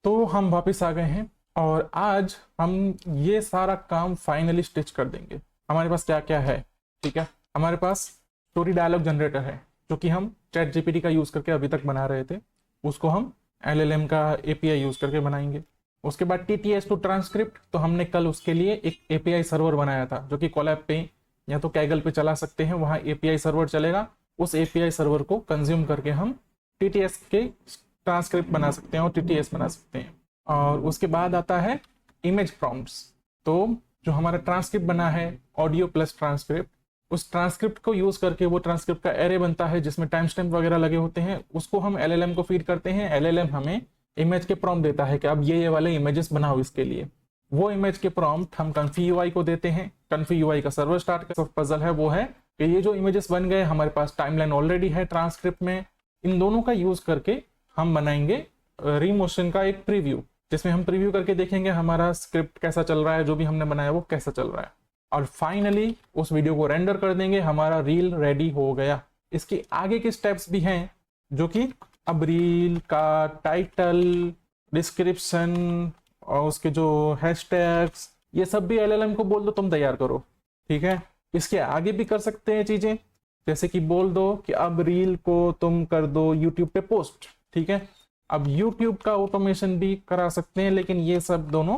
तो हम वापस आ गए हैं और आज हम ये सारा काम फाइनली स्टिच कर देंगे। हमारे पास क्या क्या है, ठीक है। हमारे पास स्टोरी डायलॉग जनरेटर है जो कि हम चैट जीपीटी का यूज़ करके अभी तक बना रहे थे। उसको हम एलएलएम का एपीआई यूज़ करके बनाएंगे। उसके बाद टीटीएस टू ट्रांसक्रिप्ट, तो हमने कल उसके लिए एक एपीआई सर्वर बनाया था जो कि कोलैब पे या तो कैगल पे चला सकते हैं, वहाँ एपीआई सर्वर चलेगा। उस एपीआई सर्वर को कंज्यूम करके हम टीटीएस के ट्रांसक्रिप्ट बना सकते हैं और टीटीएस बना सकते हैं। और उसके बाद आता है इमेज प्रॉम्प्ट्स। तो जो हमारा ट्रांसक्रिप्ट बना है ऑडियो प्लस ट्रांसक्रिप्ट, उस ट्रांसक्रिप्ट को यूज करके वो ट्रांसक्रिप्ट का एरे बनता है जिसमें टाइम स्टैम्प वगैरह लगे होते हैं। उसको हम एलएलएम को फीड करते हैं। एलएलएम हमें इमेज के प्रॉम्प्ट देता है कि अब ये वाले इमेजेस बनाओ इसके लिए। वो इमेज के प्रॉम्प्ट हम कन्फी यूआई को देते हैं। कन्फी यूआई का सर्वर स्टार्ट का पजल है वो है कि ये जो इमेजेस बन गए, हमारे पास टाइमलाइन ऑलरेडी है ट्रांसक्रिप्ट में, इन दोनों का यूज करके हम बनाएंगे रीमोशन का एक प्रीव्यू, जिसमें हम प्रीव्यू करके देखेंगे हमारा स्क्रिप्ट कैसा चल रहा है, जो भी हमने बनाया वो कैसा चल रहा है। और फाइनली उस वीडियो को रेंडर कर देंगे। हमारा रील रेडी हो गया। इसके आगे के स्टेप्स भी हैं जो कि अब रील का टाइटल, डिस्क्रिप्शन और उसके जो हैशटैग्स, ये सब भी एलएलएम को बोल दो तुम तैयार करो, ठीक है। इसके आगे भी कर सकते हैं चीजें, जैसे कि बोल दो कि अब रील को तुम कर दो यूट्यूब पे पोस्ट, ठीक है। अब यूट्यूब का ऑटोमेशन भी करा सकते हैं, लेकिन ये सब दोनों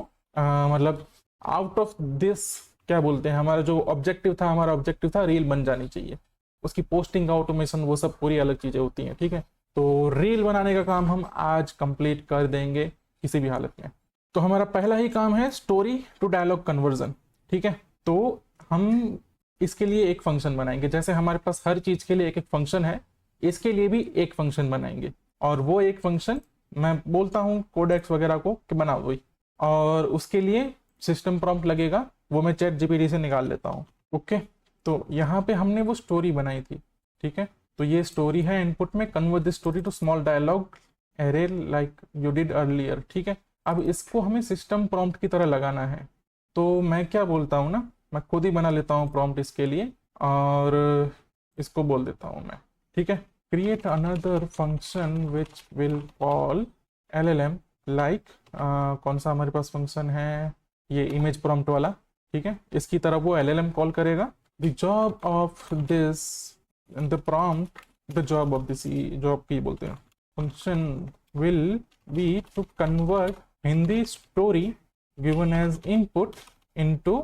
मतलब आउट ऑफ दिस क्या बोलते हैं, हमारा जो ऑब्जेक्टिव था रील बन जानी चाहिए। उसकी पोस्टिंग का ऑटोमेशन वो सब पूरी अलग चीजें होती हैं, ठीक है। तो रील बनाने का काम हम आज कंप्लीट कर देंगे किसी भी हालत में। तो हमारा पहला ही काम है स्टोरी टू डायलॉग कन्वर्जन, ठीक है। तो हम इसके लिए एक फंक्शन बनाएंगे। जैसे हमारे पास हर चीज के लिए एक एक फंक्शन है, इसके लिए भी एक फंक्शन बनाएंगे। और वो एक फंक्शन मैं बोलता हूँ कोडेक्स वगैरह को कि बना दो, और उसके लिए सिस्टम प्रॉम्प्ट लगेगा, वो मैं चैट जीपीटी से निकाल लेता हूँ। ओके, तो यहाँ पे हमने वो स्टोरी बनाई थी, ठीक है। तो ये स्टोरी है इनपुट में, convert this story to small dialogue array like you did earlier, ठीक है। अब इसको हमें सिस्टम प्रॉम्प्ट की तरह लगाना है। तो मैं क्या बोलता हूँ ना, मैं खुद ही बना लेता हूँ प्रॉम्प्ट इसके लिए, और इसको बोल देता हूँ मैं, ठीक है। Create another function which will call LLM like, कौन सा हमारे पास फंक्शन है, ये इमेज प्रॉम्प्ट वाला, ठीक है। इसकी तरह वो LLM कॉल करेगा। The job of this the prompt, the job of this, job की बोलते हैं, function will be to convert Hindi story given as input into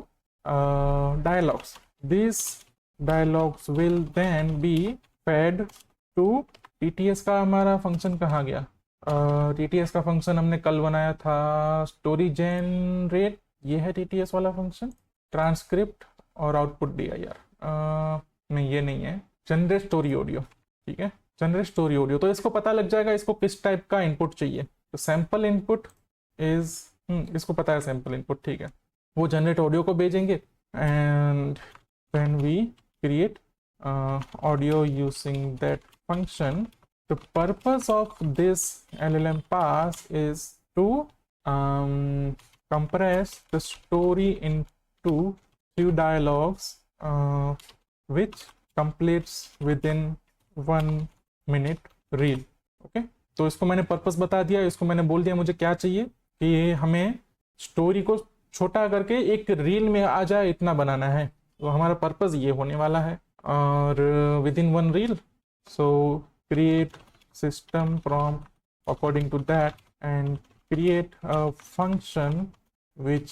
dialogues. These dialogues will then be fed to TTS का हमारा function कहाँ गया, TTS का function हमने कल बनाया था स्टोरी जनरेट, ये है TTS वाला फंक्शन। ट्रांसक्रिप्ट और आउटपुट DIR, नहीं ये नहीं है, जनरेट स्टोरी ऑडियो, ठीक है, जनरेट स्टोरी ऑडियो। तो इसको पता लग जाएगा इसको किस टाइप का इनपुट चाहिए। तो सैम्पल इनपुट इज, इसको पता है सैम्पल इनपुट, ठीक है। वो जनरेट ऑडियो को भेजेंगे and when we create audio using that function, the purpose of this LLM pass is to compress the story into few dialogues which completes within 1 minute reel, okay. तो इसको मैंने purpose बता दिया, इसको मैंने बोल दिया मुझे क्या चाहिए कि हमें स्टोरी को छोटा करके एक रील में आ जाए इतना बनाना है। तो हमारा पर्पस ये होने वाला है, और within 1 reel. So create system prompt according to that and create a function which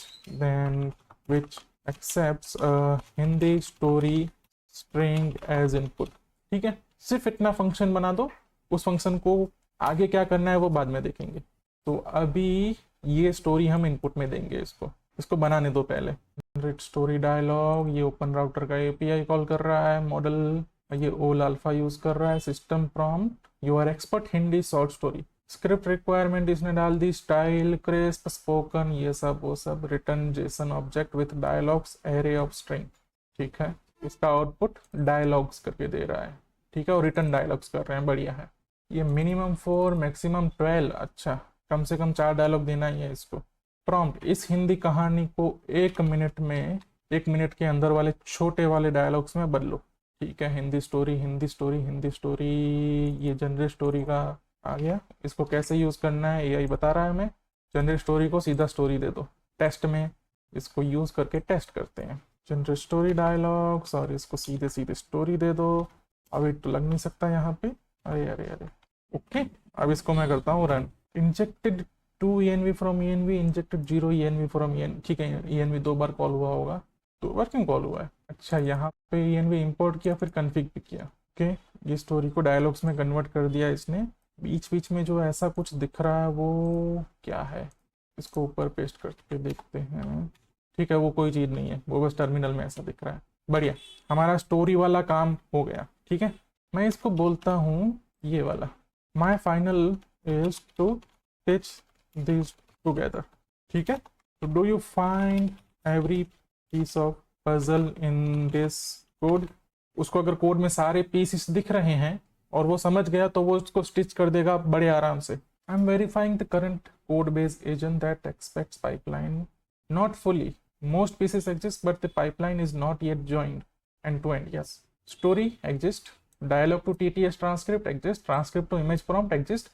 accepts a Hindi story string as input, ठीक है। सिर्फ इतना फंक्शन बना दो, उस फंक्शन को आगे क्या करना है वो बाद में देखेंगे। तो अभी ये स्टोरी हम इनपुट में देंगे, इसको बनाने दो पहले। जनरेट स्टोरी डायलॉग, ये ओपन राउटर का API कॉल कर रहा है, मॉडल ये ओल अल्फा यूज कर रहा है। System prompt, you are expert Hindi short story. Script requirement इसने डाल दी, स्टाइल क्रिस्प स्पोकन, ये सब वो सब। Return Jason object with dialogues array of string, ठीक है। इसका आउटपुट डायलॉग्स करके दे रहा है, ठीक है, और रिटर्न डायलॉग्स कर रहे हैं, बढ़िया है। ये मिनिमम 4 मैक्सिमम 12, अच्छा कम से कम 4 डायलॉग देना ही है इसको। प्रॉम्प्ट, इस हिंदी कहानी को 1 मिनट में, 1 मिनट के अंदर वाले छोटे वाले डायलॉग्स में बदलो, ठीक है। Hindi story Hindi story Hindi story, ये जनरेट स्टोरी का आ गया। इसको कैसे यूज करना है AI बता रहा है हमें। जनरेट स्टोरी को सीधा स्टोरी दे दो। टेस्ट में इसको यूज़ करके टेस्ट करते हैं। जनरेट स्टोरी डायलॉग्स और इसको सीधे सीधे स्टोरी दे दो। अभी तो लग नहीं सकता यहाँ पे। अरे अरे अरे ओके, अब इसको मैं करता हूँ run. Injected 2 ENV from ENV, injected 0 ENV from ENV। ठीक है, ENV 2 बार कॉल हुआ होगा। 2 बार क्यों कॉल हुआ है? अच्छा, यहाँ पे ENV इंपोर्ट किया फिर कन्फिग भी किया। ओके, ये स्टोरी को डायलॉग्स में कन्वर्ट कर दिया इसने। बीच बीच में जो ऐसा कुछ दिख रहा है वो क्या है? इसको ऊपर पेस्ट करके देखते हैं। ठीक है, वो कोई चीज़ नहीं है, वो बस टर्मिनल में ऐसा दिख रहा है। बढ़िया, हमारा स्टोरी वाला काम हो गया। ठीक है, मैं इसको बोलता हूँ ये वाला, my final is to stitch this together. ठीक है, तो do you find every piece of puzzle in this code? उसको अगर कोड में सारे पीसेस दिख रहे हैं और वो समझ गया तो वो उसको स्टिच कर देगा बड़े आराम से। I am verifying the current code base agent that aspects pipeline not fully, most pieces exist but the pipeline is not yet joined end to end. Yes, story exist, dialog to TTS transcript exist, transcript to image prompt exist,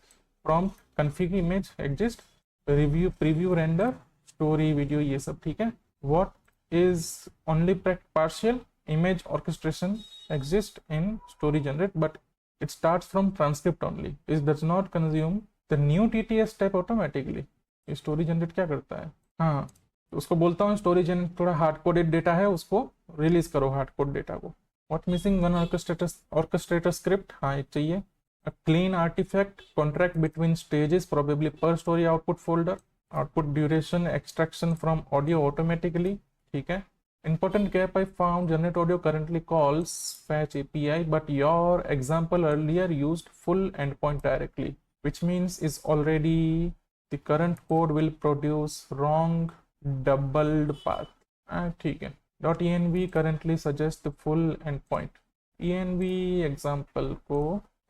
prompt config image exist, review preview render story video ये सब ठीक है। what is only partial image orchestration exist in story generate but it starts from transcript only, it does not consume the new TTS step automatically। Story generate क्या करता है? हाँ, उसको बोलता हूँ स्टोरी जनरेट थोड़ा हार्ड कोडेड डेटा है, उसको रिलीज करो हार्ड कोड डेटा को। What missing one orchestrator script, हाँ एक चाहिए। A clean artifact contract between stages probably पर story output folder, output duration extraction from audio automatically. ठीक है, important gap I found, generate audio currently calls fetch API but your example earlier used full endpoint directly, which means is already the current code will produce wrong doubled path। ठीक है, .env currently suggest the full endpoint। env example को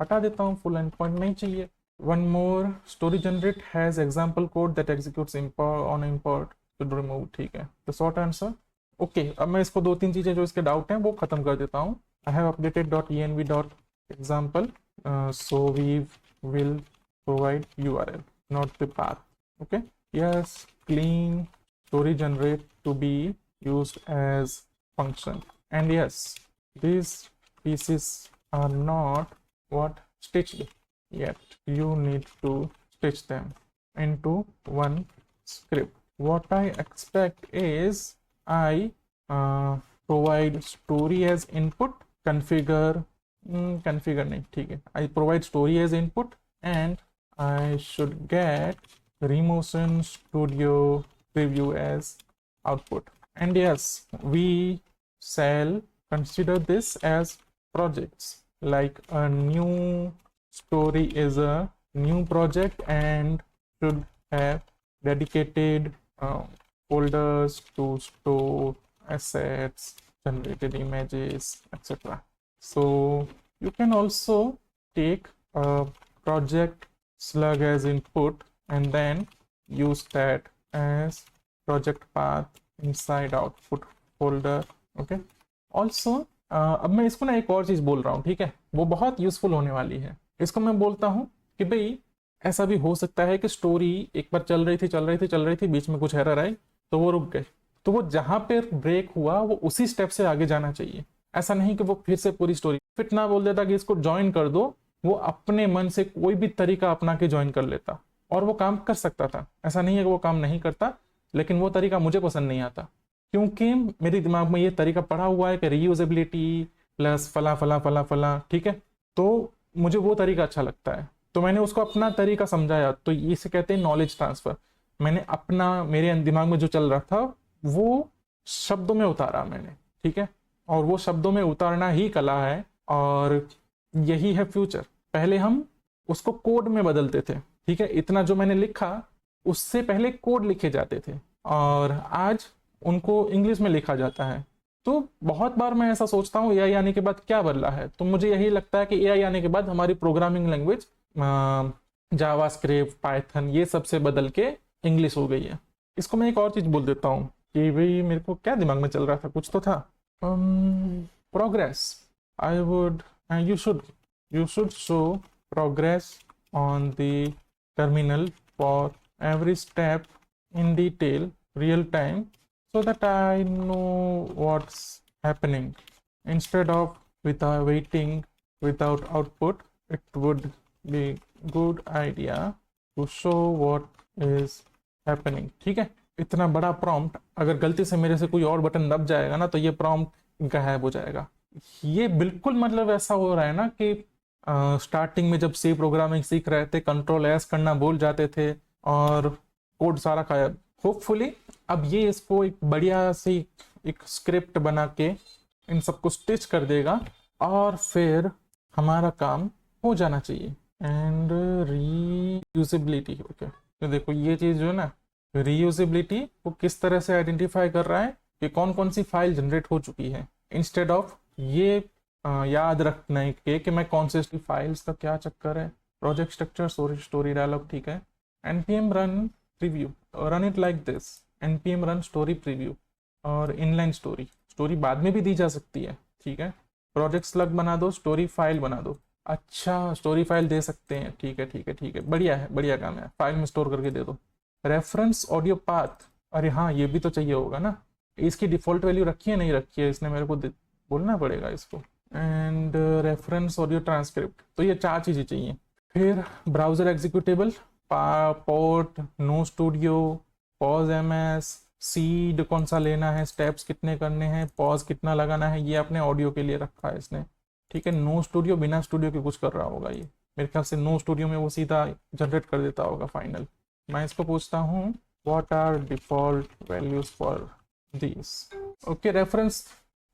हटा देता हूँ, full endpoint नहीं चाहिए। one more, story generate has example code that executes import on import should remove। ठीक है, the short answer ओके। अब मैं इसको 2-3 चीजें जो इसके डाउट हैं वो खत्म कर देता हूँ। I have updated .env.example so we will provide URL not the path। okay, yes, clean story generate to be used as function, and yes, these pieces are not what stitched yet, you need to stitch them into one script। what I expect is I provide story as input, configure नहीं, ठीक है, I provide story as input and I should get Remotion Studio Preview as output। and yes, we shall consider this as projects, like a new story is a new project and should have dedicated folders to store assets, generated images, etc। so you can also take a project slug as input and then use that as project path inside output folder। okay, also अब मैं इसको ना एक और चीज बोल रहा हूँ, ठीक है, वो बहुत यूजफुल होने वाली है। इसको मैं बोलता हूँ कि भाई ऐसा भी हो सकता है कि स्टोरी एक बार चल रही थी, बीच में कुछ एरर आई तो वो रुक गए, तो वो जहां पे ब्रेक हुआ वो उसी स्टेप से आगे जाना चाहिए। ऐसा नहीं कि वो फिर से पूरी स्टोरी फिट ना बोल देता कि इसको ज्वाइन कर दो, वो अपने मन से कोई भी तरीका अपना के ज्वाइन कर लेता और वो काम कर सकता था। ऐसा नहीं है कि वो काम नहीं करता, लेकिन वो तरीका मुझे पसंद नहीं आता क्योंकि मेरे दिमाग में ये तरीका पड़ा हुआ है कि रीयूजेबिलिटी प्लस फला फला फला फला, ठीक है, तो मुझे वो तरीका अच्छा लगता है, तो मैंने उसको अपना तरीका समझाया। तो इसे कहते हैं नॉलेज ट्रांसफर। मैंने अपना, मेरे दिमाग में जो चल रहा था वो शब्दों में उतारा मैंने, ठीक है, और वो शब्दों में उतारना ही कला है और यही है फ्यूचर। पहले हम उसको कोड में बदलते थे, ठीक है, इतना जो मैंने लिखा उससे पहले कोड लिखे जाते थे और आज उनको इंग्लिश में लिखा जाता है। तो बहुत बार मैं ऐसा सोचता हूँ एआई आने के बाद क्या बदला है, तो मुझे यही लगता है कि एआई आने के बाद हमारी प्रोग्रामिंग लैंग्वेज जावास्क्रिप्ट, पाइथन ये सब से बदल के इंग्लिश हो गई है। इसको मैं एक और चीज बोल देता हूँ कि भाई मेरे को क्या दिमाग में चल रहा था, कुछ तो था, progress. I would you should show progress on the terminal for every step in detail, real time, so that I know what's happening. Instead of without waiting without output, it would be good idea to show what is happening. ठीक है, इतना बड़ा prompt अगर गलती से मेरे से कोई और बटन दब जाएगा ना तो ये प्रॉम्प्ट गायब हो जाएगा। ये बिल्कुल मतलब ऐसा हो रहा है ना कि स्टार्टिंग में जब सी प्रोग्रामिंग सीख रहे थे, कंट्रोल एस करना भूल जाते थे और कोड सारा गायब। होपफुली अब ये इसको एक बढ़िया सी एक स्क्रिप्ट बना के इन सबको स्टिच कर देगा और फिर हमारा काम हो जाना चाहिए। एंड रीयूजेबिलिटी, ओके, तो देखो ये चीज जो है ना, रीयूजेबिलिटी वो किस तरह से आइडेंटिफाई कर रहा है कि कौन कौन सी फाइल जनरेट हो चुकी है, इंस्टेड ऑफ ये याद रखने के कि मैं कौन से फाइल्स का क्या चक्कर है। प्रोजेक्ट स्ट्रक्चर, स्टोरी डायलॉग, ठीक है। npm run preview, run it like this, npm run story preview और इनलाइन स्टोरी बाद में भी दी जा सकती है, ठीक है। प्रोजेक्ट स्लग बना दो, स्टोरी फाइल बना दो। अच्छा, स्टोरी फाइल दे सकते हैं, ठीक है ठीक है ठीक है, बढ़िया है, बढ़िया काम है, फाइल में स्टोर करके दे दो। रेफरेंस ऑडियो पाथ, अरे हाँ ये भी तो चाहिए होगा ना, इसकी डिफॉल्ट वैल्यू रखी है नहीं रखी है, इसने मेरे को बोलना पड़ेगा इसको। एंड रेफरेंस ऑडियो ट्रांसक्रिप्ट, तो ये 4 चीजें चाहिए। फिर browser executable, port, no studio, pause MS, seed कौन सा लेना है, स्टेप्स कितने करने हैं, पॉज कितना लगाना है, ये अपने ऑडियो के लिए रखा है इसने, ठीक है। नो स्टूडियो, बिना स्टूडियो के कुछ कर रहा होगा ये, मेरे ख्याल से नो स्टूडियो में वो सीधा जनरेट कर देता होगा फाइनल। मैं इसको पूछता हूँ what are default values for this. Okay, reference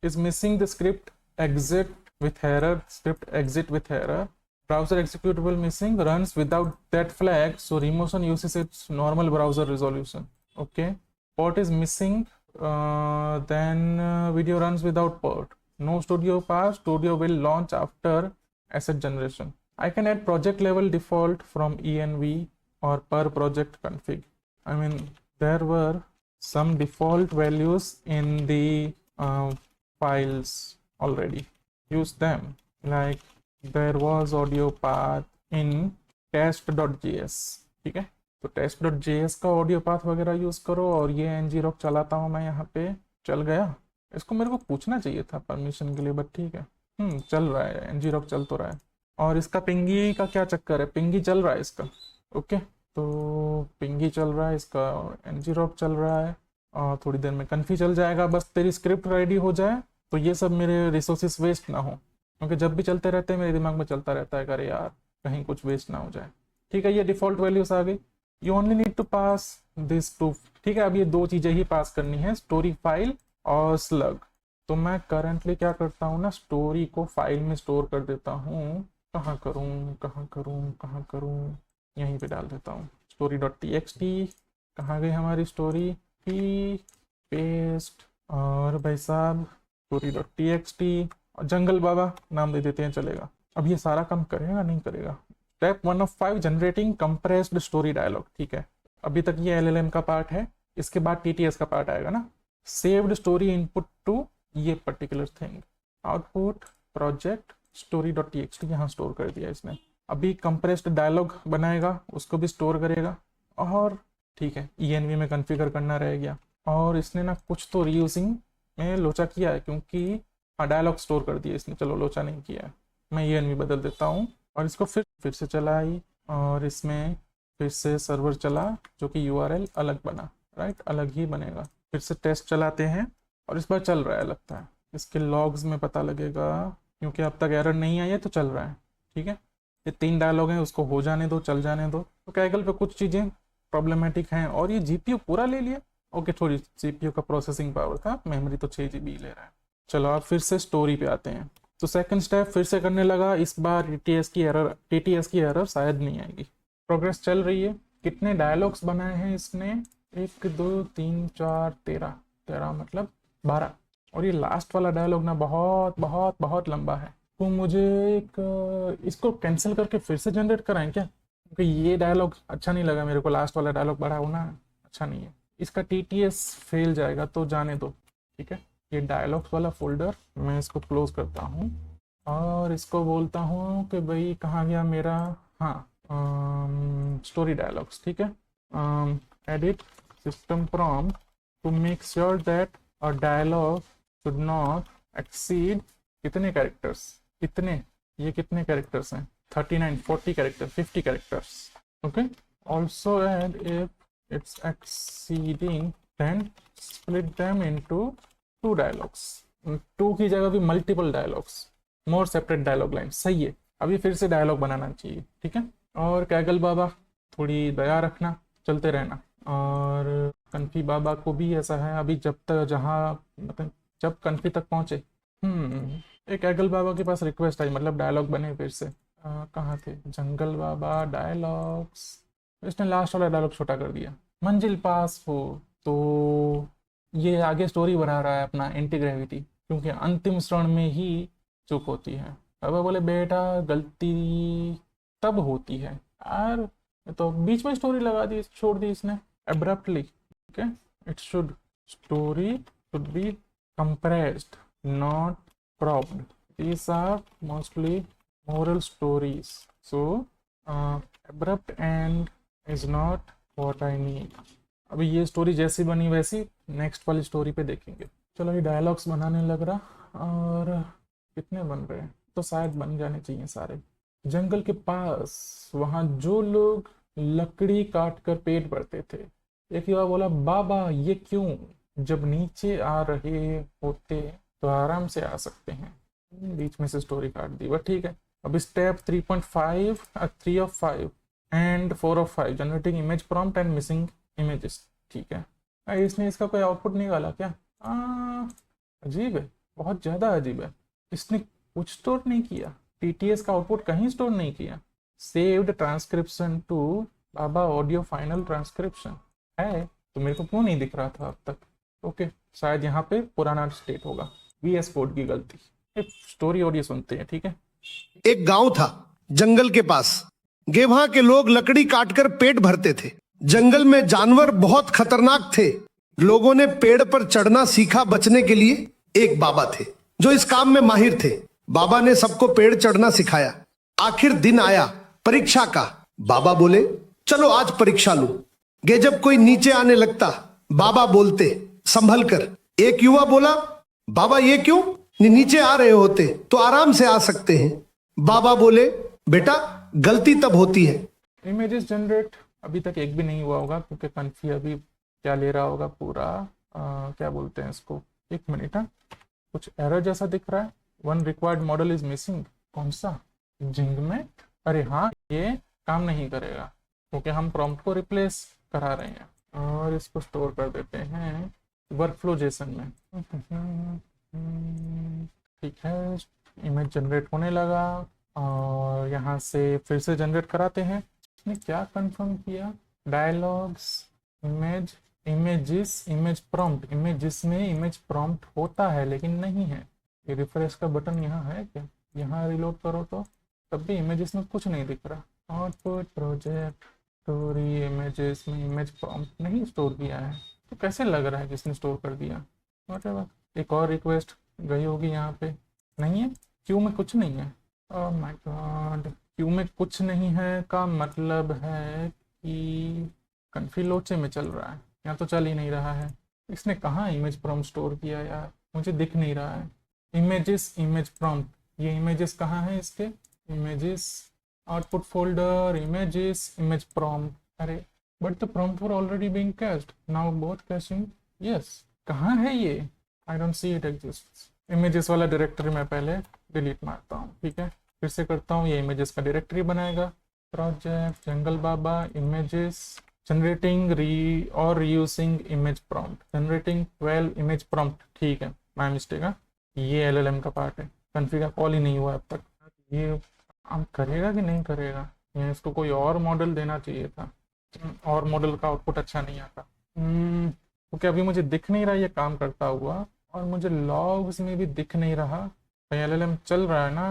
is missing the script exit with error, script exit with error, browser executable missing, runs without that flag, so remotion uses its normal browser resolution. Okay, port is missing, then video runs without port, no studio path, studio will launch after asset generation. I can add project level default from env or per project config. I mean there were some default values in the files already, use them, like there was audio path in test.js, ठीक है। तो test.js का audio path वगैरह use करो और ये ngrok चलाता हूँ मैं यहाँ पे, चल गया। इसको मेरे को पूछना चाहिए था परमिशन के लिए, बट ठीक है, चल रहा है, ngrok चल तो रहा है। और इसका पिंगी का क्या चक्कर है, पिंगी चल रहा है इसका, ओके, तो पिंगी चल रहा है इसका और ngrok चल रहा है, और थोड़ी देर में कन्फी चल जाएगा। बस तेरी स्क्रिप्ट रेडी हो जाए तो ये सब मेरे रिसोर्सेस वेस्ट ना हो, क्योंकि जब भी चलते रहते हैं मेरे दिमाग में चलता रहता है, अरे यार कहीं कुछ वेस्ट ना हो जाए। ठीक है, ये डिफॉल्ट वैल्यूज आ गई। You only need to pass this to, ठीक है। अब ये 2 चीजें ही पास करनी है, स्टोरी फाइल और स्लग। तो मैं करंटली क्या करता हूँ ना, स्टोरी को फाइल में स्टोर कर देता हूँ। कहाँ करूँ कहाँ करूँ कहाँ करूँ, यहीं पे डाल देता हूँ story.txt। कहाँ गई हमारी स्टोरी की, पेस्ट, और भाई साहब story.txt और जंगल बाबा नाम दे देते हैं, चलेगा। अब ये सारा काम करेगा नहीं करेगा। Step 1 of 5 generating compressed story dialogue, ठीक है। अभी तक ये LLM का पार्ट है, इसके बाद TTS का पार्ट आएगा ना। सेव्ड स्टोरी इनपुट टू ये particular thing, output project story.txt, यहाँ स्टोर कर दिया इसने। अभी कंप्रेस्ड डायलॉग बनाएगा, उसको भी स्टोर करेगा, और ठीक है env में कॉन्फ़िगर करना रह गया। और इसने ना कुछ तो रीयूजिंग में लोचा किया है, क्योंकि डायलॉग स्टोर कर दिया इसने, चलो लोचा नहीं किया है। मैं env बदल देता हूँ और इसको फिर से चलाई, और इसमें फिर से सर्वर चला, जो कि URL अलग बना, राइट, अलग ही बनेगा। फिर से टेस्ट चलाते हैं और इस बार चल रहा है लगता है। इसके लॉग्स में पता लगेगा, क्योंकि अब तक एरर नहीं आई है तो चल रहा है, ठीक है। ये 3 डायलॉग हैं, उसको हो जाने दो, चल जाने दो। तो कैगल पे कुछ चीज़ें प्रॉब्लमेटिक हैं, और ये GPU पूरा ले लिया। ओके, थोड़ी CPU का प्रोसेसिंग पावर था, मेमोरी तो 6 GB ले रहा है। चलो आप फिर से स्टोरी पे आते हैं। तो सेकंड स्टेप फिर से करने लगा, इस बार TTS की एरर शायद नहीं आएगी। प्रोग्रेस चल रही है। कितने डायलॉग्स बनाए हैं इसने, 1 2 3 4 13 मतलब 12। और ये लास्ट वाला डायलॉग ना बहुत बहुत बहुत लंबा है। तो मुझे इसको कैंसिल करके फिर से जनरेट कराएं क्या, क्योंकि ये डायलॉग अच्छा नहीं लगा मेरे को। लास्ट वाला डायलॉग बड़ा होना अच्छा नहीं है, इसका TTS फेल जाएगा, तो जाने दो, ठीक है। ये डायलॉग्स वाला फोल्डर मैं इसको क्लोज करता हूँ और इसको बोलता हूँ कि भाई कहाँ गया मेरा, हाँ, स्टोरी डायलॉग्स, ठीक है। edit system prompt to make sure that a dialogue should not exceed कितने कैरेक्टर्स, इतने, ये कितने कैरेक्टर्स हैं, 39, 40 character, 50 characters. Okay. Also add if it's exceeding then split them into 2 dialogues. 2 की जगह भी multiple dialogues, more separate dialogue line. सही है. अभी फिर से डायलॉग बनाना चाहिए. ठीक है. और कैगल बाबा थोड़ी दया रखना, चलते रहना. और कन्फी बाबा को भी ऐसा है अभी, जब तक जहाँ मतलब जब कन्फी तक पहुँचे. एक कैगल बाबा के पास रिक्वेस्ट आई, मतलब डायलॉग बने फिर से. कहाँ थे जंगल बाबा डायलॉग्स. इसने लास्ट वाला डायलॉग छोटा कर दिया. मंजिल पास हो. तो ये आगे स्टोरी बना रहा है अपना एंटी ग्रेविटी, क्योंकि अंतिम क्षण में ही चूक होती है. बाबा बोले बेटा गलती तब होती है यार. तो बीच में स्टोरी लगा दी, छोड़ दी इसने abruptly. Okay. It should story should be compressed, not cropped. These are mostly moral stories, so abrupt end is not what I need. अभी ये स्टोरी जैसी बनी वैसी नेक्स्ट वाली स्टोरी पे देखेंगे. चलो ये डायलॉग्स बनाने लग रहा. और कितने बन रहे हैं, तो शायद बन जाने चाहिए सारे. जंगल के पास वहाँ जो लोग लकड़ी काट कर पेट भरते थे. एक युवा बोला बाबा ये क्यों, जब नीचे आ रहे होते तो आराम से आ सकते हैं. बीच में से स्टोरी काट दी, बट ठीक है. अब step 3.5 3 of 5 and 4 of 5 generating image prompt and missing images. ठीक है. इसने इसका कोई आउटपुट निकाला क्या? अजीब है, बहुत ज़्यादा अजीब है. इसने कुछ स्टोर नहीं किया, TTS का आउटपुट कहीं स्टोर नहीं किया. सेव्ड ट्रांसक्रिप्शन टू बाबा ऑडियो फाइनल ट्रांसक्रिप्शन है, तो मेरे को क्यों नहीं दिख रहा था अब तक. ओके. शायद यहाँ पे पुराना स्टेट होगा, VS कोड की गलती. एक स्टोरी ऑडियो सुनते हैं. ठीक है. एक गांव था जंगल के पास. वहां के लोग लकड़ी काटकर पेट भरते थे. जंगल में जानवर बहुत खतरनाक थे. लोगों ने पेड़ पर चढ़ना सीखा बचने के लिए. एक बाबा थे जो इस काम में माहिर थे. बाबा ने सबको पेड़ चढ़ना सिखाया. आखिर दिन आया परीक्षा का. बाबा बोले चलो आज परीक्षा लो. जब कोई नीचे आने लगता बाबा बोलते संभल कर. एक युवा बोला बाबा ये क्यों, नीचे आ रहे होते तो आराम से आ सकते हैं. बाबा बोले बेटा गलती तब होती है. इमेजेस जनरेट अभी तक एक भी नहीं हुआ होगा, क्योंकि कन्फी अभी क्या ले रहा होगा पूरा. क्या बोलते हैं इसको, एक मिनट. कुछ एरर जैसा दिख रहा है. One required model is missing. कौन सा, जिंग में? अरे हाँ, ये काम नहीं करेगा क्योंकि हम प्रॉम्प्ट को रिप्लेस करा रहे हैं. और इसको स्टोर कर देते हैं वर्कफ्लो जेसन में. ठीक है. इमेज जनरेट होने लगा और यहाँ से फिर से जनरेट कराते हैं. इसने क्या कंफर्म किया, dialogues image images image prompt. Images में इमेज प्रॉम्प्ट होता है लेकिन नहीं है. ये रिफ्रेश का बटन यहाँ है क्या, यहाँ रिलोड करो तो तब भी इमेजेस में कुछ नहीं दिख रहा. आउटपुट प्रोजेक्ट स्टोरी इमेजेस में इमेज प्रॉम्प्ट नहीं स्टोर किया है. तो कैसे लग रहा है कि इसने स्टोर कर दिया. व्हाटएवर. एक और रिक्वेस्ट गई होगी यहाँ पे. नहीं है, क्यू में कुछ नहीं है. Oh my God. क्यू में कुछ नहीं है का मतलब है कि कन्फी लोचे में चल रहा है, यहाँ तो चल ही नहीं रहा है. इसने कहाँ इमेज प्रॉम्प्ट स्टोर किया यार, मुझे दिख नहीं रहा है. इमेजेस इमेज प्रॉम्प्ट, ये इमेजेस कहाँ है इसके. Images output folder images image prompt. अरे but the prompt were already being cached, now both caching. Yes, कहाँ है ये, I don't see it exist. Images वाला डायरेक्टरी मैं पहले डिलीट मारता हूँ. ठीक है, फिर से करता हूँ. ये इमेजेस का डायरेक्टरी बनाएगा. प्रोजेक्ट जंगल बाबा इमेजेस जनरेटिंग री और reusing image prompt. Generating 12 image prompt. ठीक है, माय मिस्टेक है. ये LLM का पार्ट है. कन्फी का कॉल ही नहीं हुआ अब तक. ये हम करेगा कि नहीं करेगा, या इसको कोई और मॉडल देना चाहिए था. और मॉडल का आउटपुट अच्छा नहीं आता. क्योंकि अभी मुझे दिख नहीं रहा ये काम करता हुआ, और मुझे लॉग्स में भी दिख नहीं रहा. LLM चल रहा है ना.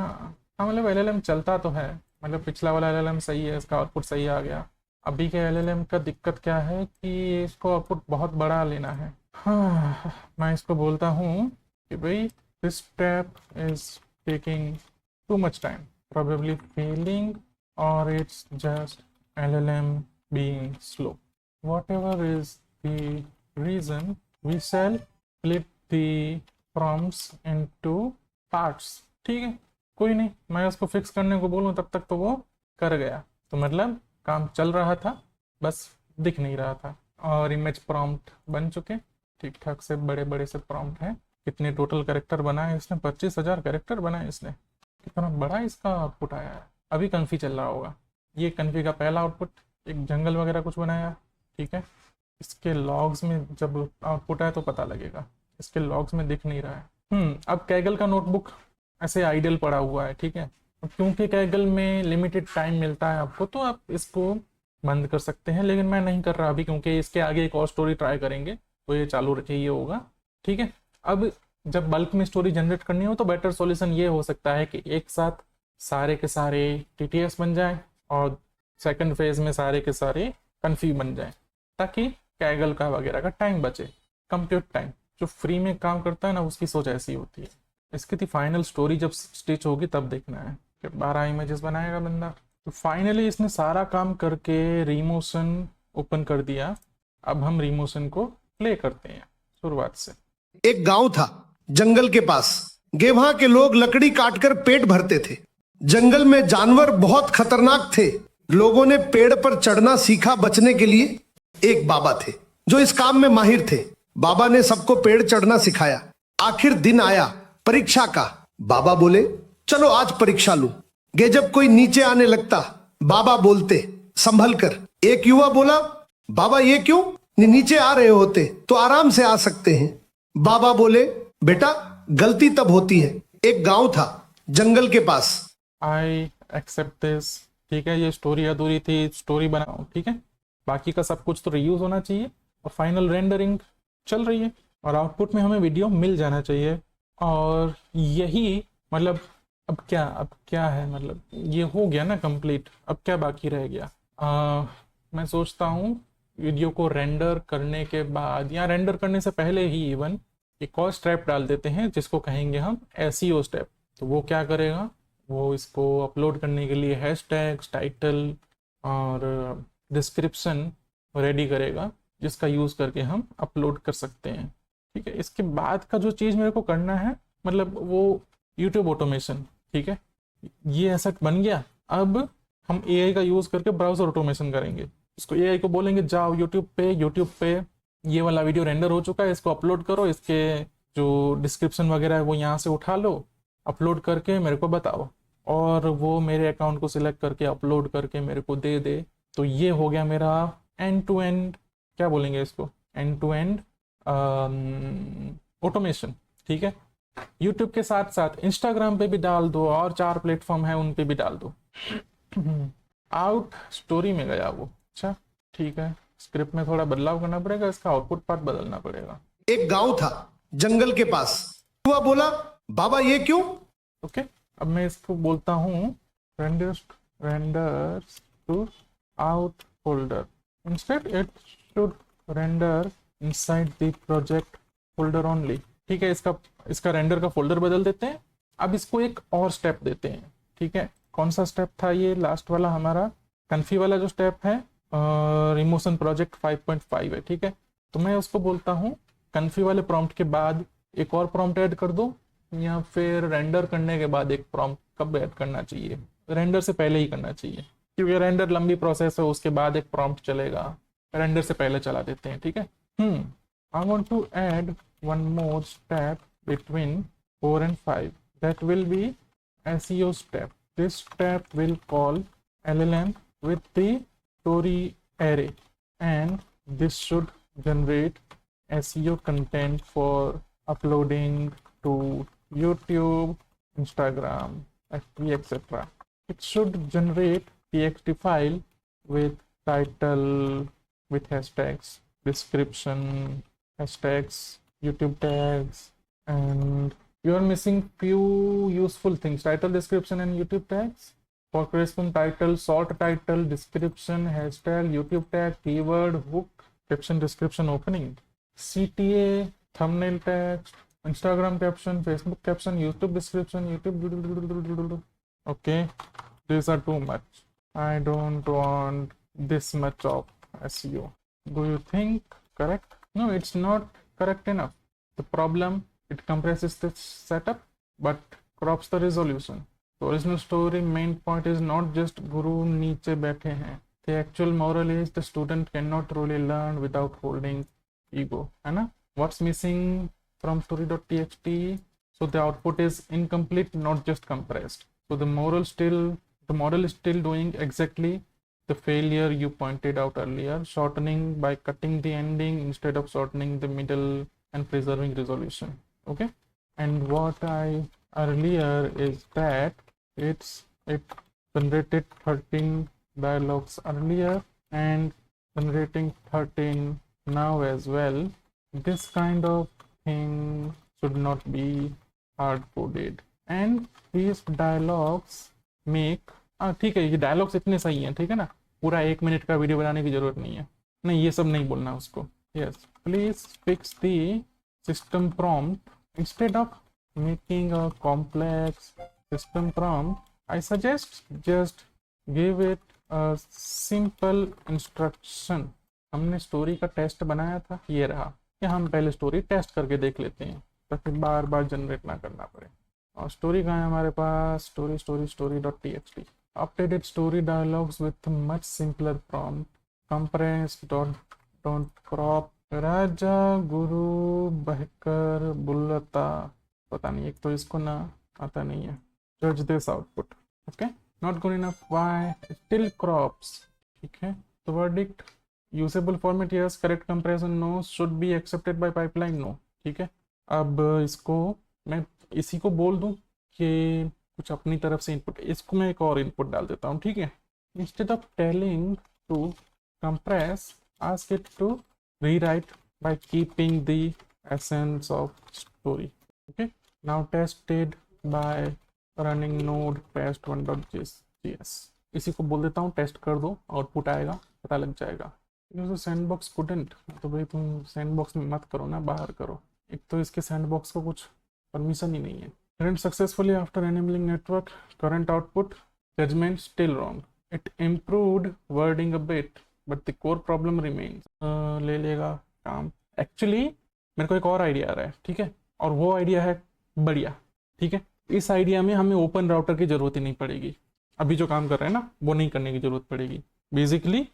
हाँ मतलब LLM चलता तो है, मतलब पिछला वाला LLM सही है, इसका आउटपुट सही आ गया. अभी के LLM का दिक्कत क्या है कि इसको आउटपुट बहुत बड़ा लेना है. हाँ, मैं इसको बोलता हूँ कि भाई this step is taking too much time, probably failing, or it's just LLM being slow. whatever is the reason, we shall split the prompts into parts. ठीक है, कोई नहीं, मैं उसको फिक्स करने को बोलूँ तब तक तो वो कर गया, तो मतलब काम चल रहा था, बस दिख नहीं रहा था। और इमेज प्रॉम्प्ट बन चुके, ठीक ठाक से बड़े बड़े से प्रॉम्प्ट हैं। कितने टोटल कैरेक्टर बनाए इसने? 25,000 कैरेक्टर बनाए इसने। कितना बड़ा इसका आउटपुट आया है। अभी कन्फी चल रहा होगा। ये कन्फी का पहला आउटपुट, एक जंगल वगैरह कुछ बनाया, ठीक है। इसके लॉग्स में जब आउटपुट आया तो पता लगेगा, इसके लॉग्स में दिख नहीं रहा है। अब कैगल का नोटबुक ऐसे आइडल पड़ा हुआ है, ठीक है। क्योंकि कैगल में लिमिटेड टाइम मिलता है आपको, तो आप इसको बंद कर सकते हैं, लेकिन मैं नहीं कर रहा अभी, क्योंकि इसके आगे एक और स्टोरी ट्राई करेंगे तो ये चालू रखिए होगा, ठीक है। अब जब बल्क में स्टोरी जनरेट करनी हो तो बेटर सॉल्यूशन ये हो सकता है कि एक साथ सारे के सारे TTS बन जाए और सेकंड फेज में सारे के सारे कन्फी बन जाए, ताकि कैगल का वगैरह का टाइम बचे, कंप्यूट टाइम। जो फ्री में काम करता है ना, उसकी सोच ऐसी होती है। इसकी थी फाइनल स्टोरी जब स्टिच होगी तब देखना है कि 12 इमेजेस बनाएगा बंदा। तो फाइनली इसने सारा काम करके रिमोशन ओपन कर दिया। अब हम रिमोशन को प्ले करते हैं शुरुआत से। एक गांव था जंगल के पास। गेवहां के लोग लकड़ी काटकर पेट भरते थे। जंगल में जानवर बहुत खतरनाक थे। लोगों ने पेड़ पर चढ़ना सीखा बचने के लिए। एक बाबा थे जो इस काम में माहिर थे। बाबा ने सबको पेड़ चढ़ना सिखाया। आखिर दिन आया परीक्षा का। बाबा बोले, चलो आज परीक्षा लूं। जब कोई नीचे आने लगता, बाबा बोलते, संभल कर। एक युवा बोला, बाबा ये क्यों? नीचे आ रहे होते तो आराम से आ सकते हैं। बाबा बोले, बेटा गलती तब होती है। एक गांव था जंगल के पास। आई एक्सेप्ट दिस, ठीक है। ये स्टोरी अधूरी थी, स्टोरी बनाओ, ठीक है। बाकी का सब कुछ तो रीयूज होना चाहिए। और फाइनल रेंडरिंग चल रही है और आउटपुट में हमें वीडियो मिल जाना चाहिए। और यही मतलब अब क्या है, मतलब ये हो गया ना कंप्लीट। अब क्या बाकी रह गया? मैं सोचता हूँ वीडियो को रेंडर करने के बाद या रेंडर करने से पहले ही इवन एक और स्टेप डाल देते हैं, जिसको कहेंगे हम SEO स्टेप। तो वो क्या करेगा, वो इसको अपलोड करने के लिए हैशटैग्स, टाइटल और डिस्क्रिप्शन रेडी करेगा, जिसका यूज़ करके हम अपलोड कर सकते हैं, ठीक है। इसके बाद का जो चीज़ मेरे को करना है, मतलब वो यूट्यूब ऑटोमेशन, ठीक है। ये ऐसा बन गया। अब हम AI का यूज़ करके ब्राउज़र ऑटोमेशन करेंगे। इसको AI को बोलेंगे, जाओ यूट्यूब पे ये वाला वीडियो रेंडर हो चुका है, इसको अपलोड करो, इसके जो डिस्क्रिप्शन वगैरह है वो यहाँ से उठा लो, अपलोड करके मेरे को बताओ। और वो मेरे अकाउंट को सिलेक्ट करके अपलोड करके मेरे को दे दे। तो ये हो गया मेरा एंड टू एंड, क्या बोलेंगे इसको, एंड टू एंड ऑटोमेशन, ठीक है। यूट्यूब के साथ साथ इंस्टाग्राम पे भी डाल दो, और 4 प्लेटफॉर्म है उन पे भी डाल दो। आउट स्टोरी में गया वो, अच्छा ठीक है। स्क्रिप्ट में थोड़ा बदलाव करना पड़ेगा, इसका आउटपुट पार्ट बदलना पड़ेगा। एक गांव था जंगल के पास। युवा बोला, बाबा ये क्यों? ओके, अब मैं इसको बोलता हूँ renders to out folder. Instead it should render inside the project folder only, ठीक है। इसका रेंडर का फोल्डर बदल देते हैं। अब इसको एक और स्टेप देते हैं, ठीक है। कौन सा स्टेप था ये? लास्ट वाला हमारा कन्फी वाला जो स्टेप है, रिमोशन प्रोजेक्ट 5.5 है, ठीक है। तो मैं उसको बोलता हूँ कन्फी वाले प्रॉम्प्ट के बाद एक और प्रॉम्प्ट ऐड कर दो, या फिर रेंडर करने के बाद एक प्रॉम्प्ट कब ऐड करना चाहिए? रेंडर से पहले ही करना चाहिए, क्योंकि रेंडर लंबी प्रोसेस है, उसके बाद एक प्रॉम्प्ट चलेगा। रेंडर से पहले चला देते हैं, ठीक है। I want to add one more step between 4 and 5, that will be SEO step. This step will call LLM with the story array, and this should generate SEO content for uploading to YouTube, Instagram, FB, etc. It should generate TXT file with title, with hashtags, description, hashtags, YouTube tags, and you are missing few useful things: title, description, and YouTube tags. For corresponding title, short title, description, hashtag, YouTube tag, keyword, hook, caption, description, opening, CTA, thumbnail text, Instagram caption, Facebook caption, YouTube description, YouTube. Okay, these are too much. I don't want this much of SEO. Do you think correct? No, it's not correct enough. The problem, it compresses the setup but crops the resolution. The original story main point is not just guru नीचे बैठे हैं. The actual moral is the student cannot really learn without holding ego, है ना? What's missing from story.txt? So the output is incomplete, not just compressed. So the model is still doing exactly the failure you pointed out earlier, shortening by cutting the ending instead of shortening the middle and preserving resolution. Okay, and what I earlier is that it generated 13 dialogues earlier and generating 13 now as well. This kind of thing should not be hard coded, and these dialogues make ठीक है, ये dialogues इतने सही हैं, ठीक है ना, पूरा 1 मिनट का वीडियो बनाने की जरूरत नहीं है, नहीं ये सब नहीं बोलना उसको. Yes, please fix the system prompt instead of making a complex system prompt. I suggest just give it a simple instruction. हमने स्टोरी का टेस्ट बनाया था, ये रहा, कि हम पहले स्टोरी टेस्ट करके देख लेते हैं ताकि बार बार जनरेट ना करना पड़े. और स्टोरी कहाँ है हमारे पास? story.txt. Updated story dialogues with much simpler prompt. Compressed, don't crop. राजा गुरु बहकर बुलता, पता नहीं, एक तो इसको ना आता नहीं है. Judge this output. Okay, not good enough. Why? Still crops. ठीक है, तो verdict, usable format yes, correct compression no, should be accepted by pipeline no. ठीक है, अब इसको मैं इसी को बोल दूं कि कुछ अपनी तरफ से इनपुट, इसको मैं एक और इनपुट डाल देता हूँ. ठीक है, instead of telling to compress, ask it to rewrite by keeping the essence of story. Okay, now tested by running node test1.js. इसी को बोल देता हूँ टेस्ट कर दो, आउटपुट आएगा, पता लग जाएगा. सैंडबॉक्स कुडंट, तो भाई तुम सैंडबॉक्स में मत करो ना, बाहर करो. एक तो इसके सैंडबॉक्स को कुछ परमिशन ही नहीं है. Ran successfully after enabling network. Current output, judgment still wrong. It improved wording a bit, but the core problem remains. ले लेगा काम. Actually मेरे को एक और आइडिया आ रहा है, ठीक है, और वो आइडिया है बढ़िया. ठीक है, इस आइडिया में हमें ओपन राउटर की जरूरत ही नहीं पड़ेगी. अभी जो काम कर रहे हैं ना, वो नहीं करने की जरूरत पड़ेगी. बेसिकली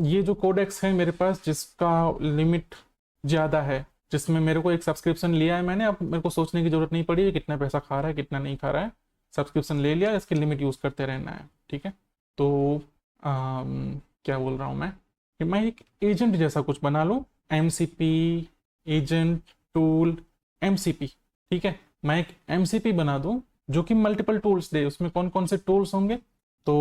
ये जो कोडेक्स है मेरे पास, जिसका लिमिट ज़्यादा है, जिसमें मेरे को एक सब्सक्रिप्शन लिया है मैंने, अब मेरे को सोचने की जरूरत नहीं पड़ी है कितना पैसा खा रहा है कितना नहीं खा रहा है. सब्सक्रिप्शन ले लिया, इसकी लिमिट यूज़ करते रहना है. ठीक है, तो क्या बोल रहा हूँ मैं, कि मैं एक एजेंट जैसा कुछ बना लूँ. MCP agent tool MCP. ठीक है, मैं एक MCP बना दूँ जो कि मल्टीपल टूल्स दे. उसमें कौन कौन से टूल्स होंगे, तो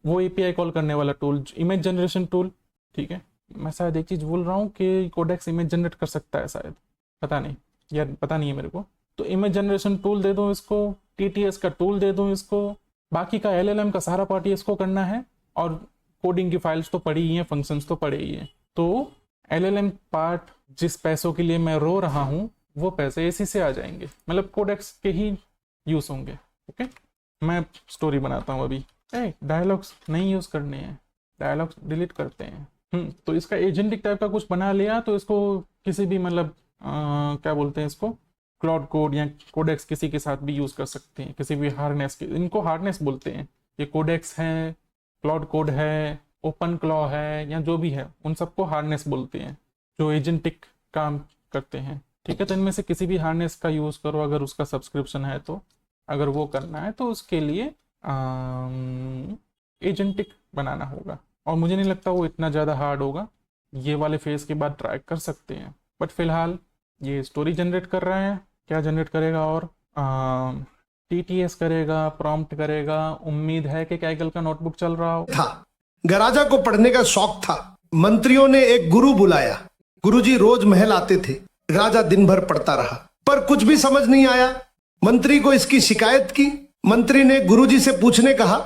वो API कॉल करने वाला टूल, इमेज जनरेशन टूल. ठीक है, मैं शायद एक चीज़ बोल रहा हूँ कि कोडेक्स इमेज जनरेट कर सकता है शायद, पता नहीं यार, पता नहीं है मेरे को. तो इमेज जनरेशन टूल दे दो इसको, TTS का टूल दे दो इसको, बाकी का LLM का सारा पार्टी इसको करना है. और कोडिंग की फाइल्स तो पड़ी ही हैं, फंक्शंस तो पड़े ही हैं. तो LLM पार्ट जिस पैसों के लिए मैं रो रहा हूँ, वो पैसे इसी से आ जाएंगे, मतलब कोडेक्स के ही यूज़ होंगे. ओके, मैं स्टोरी बनाता हूँ अभी. डायलॉग्स नहीं यूज़ करने हैं, डायलॉग्स डिलीट करते हैं. तो इसका एजेंटिक टाइप का कुछ बना लिया, तो इसको किसी भी मतलब क्या बोलते हैं इसको, क्लाउड कोड या कोडेक्स किसी के साथ भी यूज़ कर सकते हैं, किसी भी हार्नेस के, इनको हार्नेस बोलते हैं. ये कोडेक्स है, क्लाउड कोड है, ओपन क्लॉ है, या जो भी है, उन सबको हार्नेस बोलते हैं जो एजेंटिक काम करते हैं. ठीक है, तो इनमें से किसी भी हार्नेस का यूज़ करो अगर उसका सब्सक्रिप्शन है तो. अगर वो करना है तो उसके लिए एजेंटिक बनाना होगा, और मुझे नहीं लगता वो इतना ज़्यादा हार्ड होगा. ये वाले फेज के बाद ट्राई कर सकते हैं. बट फिलहाल ये स्टोरी जनरेट कर रहा है. क्या जनरेट करेगा, और TTS करेगा, प्रॉम्प्ट करेगा. उम्मीद है कि कैगल का नोटबुक चल रहा हो. था गराजा को पढ़ने का शौक था. मंत्रियों ने एक गुरु बुलाया. गुरुजी रोज महल आते थे. राजा दिन भर पढ़ता रहा, पर कुछ भी समझ नहीं आया. मंत्री को इसकी शिकायत की. मंत्री ने गुरुजी से पूछने कहा.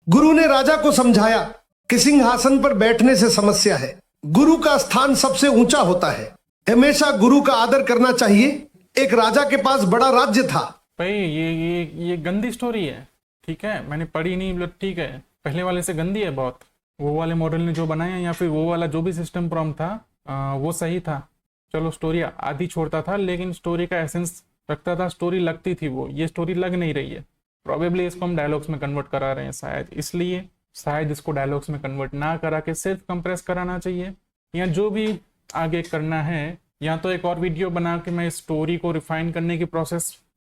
गुरु ने राजा को समझाया कि सिंहासन पर बैठने से समस्या है. गुरु का स्थान सबसे ऊंचा होता है. हमेशा गुरु का आदर करना चाहिए. एक राजा के पास बड़ा राज्य था. भाई ये गंदी स्टोरी है. ठीक है, मैंने पढ़ी नहीं, ठीक है, पहले वाले से गंदी है बहुत. वो वाले मॉडल ने जो बनाया या फिर वो वाला जो भी सिस्टम प्रॉम्प्ट था वो सही था। चलो स्टोरी आधी छोड़ता था लेकिन स्टोरी का एसेंस रखता था, स्टोरी लगती थी वो, ये स्टोरी लग नहीं रही है। प्रॉबेबली इसको हम डायलॉग्स में कन्वर्ट करा रहे हैं शायद, इसलिए शायद इसको डायलॉग्स में कन्वर्ट ना करा के सिर्फ कंप्रेस कराना चाहिए, या जो भी आगे करना है, या तो एक और वीडियो बना के मैं स्टोरी को रिफाइन करने की प्रोसेस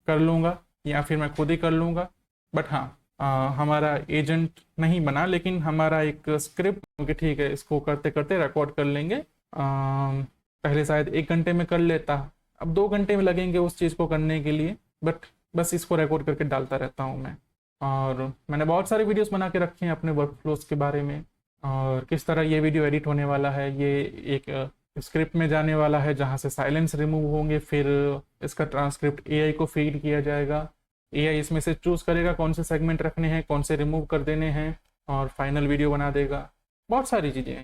कर लूँगा या फिर मैं खुद ही कर लूँगा। बट हाँ, हमारा एजेंट नहीं बना लेकिन हमारा एक स्क्रिप्ट कि ठीक है इसको करते करते रिकॉर्ड कर लेंगे। पहले शायद 1 घंटे में कर लेता, अब 2 घंटे में लगेंगे उस चीज़ को करने के लिए, बट बस इसको रिकॉर्ड करके डालता रहता हूँ मैं। और मैंने बहुत सारे वीडियोस बना के रखे हैं अपने वर्क फ्लोज के बारे में, और किस तरह ये वीडियो एडिट होने वाला है। ये एक स्क्रिप्ट में जाने वाला है जहाँ से साइलेंस रिमूव होंगे, फिर इसका ट्रांसक्रिप्ट एआई को फीड किया जाएगा, एआई इसमें से चूज़ करेगा कौन से सेगमेंट रखने हैं, कौन से रिमूव कर देने हैं, और फाइनल वीडियो बना देगा। बहुत सारी चीज़ें हैं।